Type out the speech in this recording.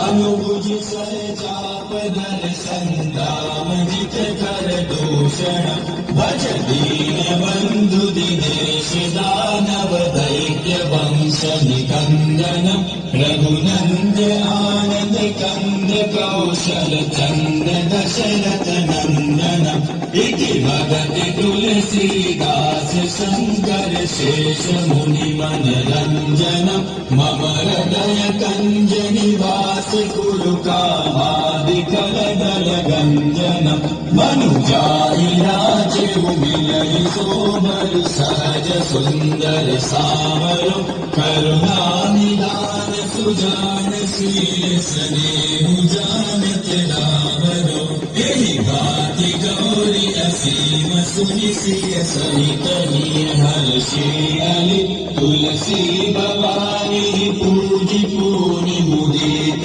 अनुज सर चाप धर संग्राम जित कर दूषण भज दीन बंधु दिनेश दानव दैत्य वंश निकंदन रघुनंद आनंद कंद कौशल चंद दशरथ नंदन इति भगति तुलसीदास शंकर शेष मुनि मनरंजन मम हृदय कंज निवास कुरु कामादि कलदल गंजन मनुजाई राजेउ मिलई सोबर सहज सुंदर सावर करुणा निदान सुजान शील स्नेहु जानत रावरो एहि भांति गौरी असीम सुनि सिय सहित हर्षि अली तुलसी भवानी पूजि पूनि मुदित